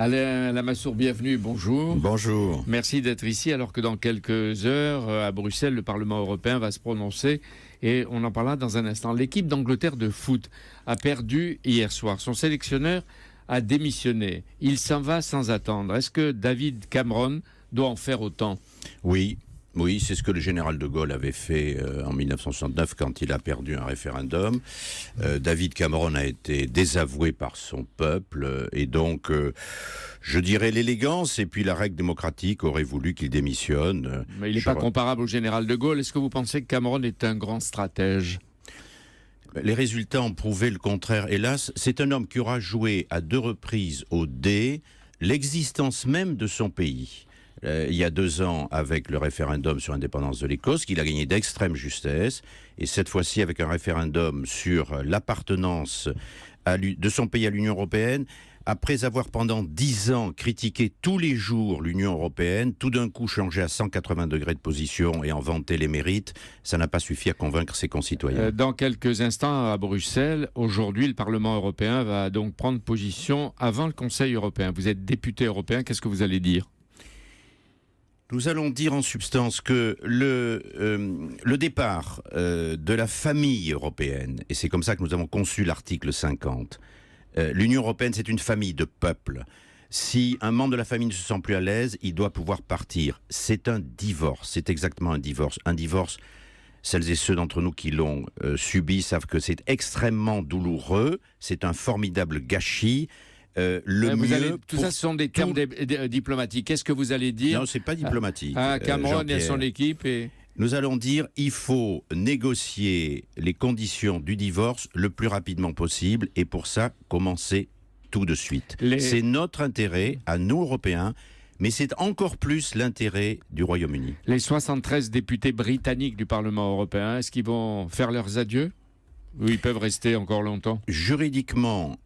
Alain Lamassoure, bienvenue, bonjour. Bonjour. Merci d'être ici alors que dans quelques heures, à Bruxelles, le Parlement européen va se prononcer et on en parlera dans un instant. L'équipe d'Angleterre de foot a perdu hier soir. Son sélectionneur a démissionné. Il s'en va sans attendre. Est-ce que David Cameron doit en faire autant ? Oui, c'est ce que le général de Gaulle avait fait en 1969 quand il a perdu un référendum. David Cameron a été désavoué par son peuple et donc, je dirais l'élégance et puis la règle démocratique aurait voulu qu'il démissionne. Mais il n'est pas comparable au général de Gaulle. Est-ce que vous pensez que Cameron est un grand stratège ? Les résultats ont prouvé le contraire. Hélas, c'est un homme qui aura joué à 2 reprises au dé l'existence même de son pays. Il y a 2 ans avec le référendum sur l'indépendance de l'Écosse, qu'il a gagné d'extrême justesse, et cette fois-ci avec un référendum sur l'appartenance de son pays à l'Union européenne. Après avoir pendant 10 ans critiqué tous les jours l'Union européenne, tout d'un coup changé à 180 degrés de position et en vanter les mérites, ça n'a pas suffi à convaincre ses concitoyens. Dans quelques instants à Bruxelles, aujourd'hui le Parlement européen va donc prendre position avant le Conseil européen. Vous êtes député européen, qu'est-ce que vous allez dire ? Nous allons dire en substance que le départ de la famille européenne, et c'est comme ça que nous avons conçu l'article 50, l'Union européenne c'est une famille de peuples. Si un membre de la famille ne se sent plus à l'aise, il doit pouvoir partir. C'est un divorce, c'est exactement un divorce. Un divorce, celles et ceux d'entre nous qui l'ont subi savent que c'est extrêmement douloureux, c'est un formidable gâchis. Tout ça, ce sont des termes diplomatiques. Qu'est-ce que vous allez dire ? Non, c'est pas diplomatique. Cameron et à son équipe Nous allons dire il faut négocier les conditions du divorce le plus rapidement possible et pour ça, commencer tout de suite. C'est notre intérêt, à nous Européens, mais c'est encore plus l'intérêt du Royaume-Uni. Les 73 députés britanniques du Parlement européen, est-ce qu'ils vont faire leurs adieux ? Ou ils peuvent rester encore longtemps ? Juridiquement,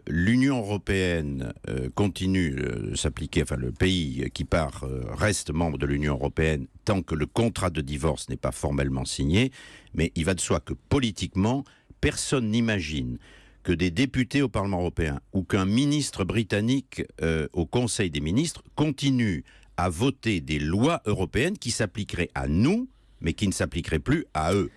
l'Union européenne continue de s'appliquer, enfin le pays qui part reste membre de l'Union européenne tant que le contrat de divorce n'est pas formellement signé, mais il va de soi que politiquement, personne n'imagine que des députés au Parlement européen ou qu'un ministre britannique au Conseil des ministres continue à voter des lois européennes qui s'appliqueraient à nous, mais qui ne s'appliqueraient plus à eux.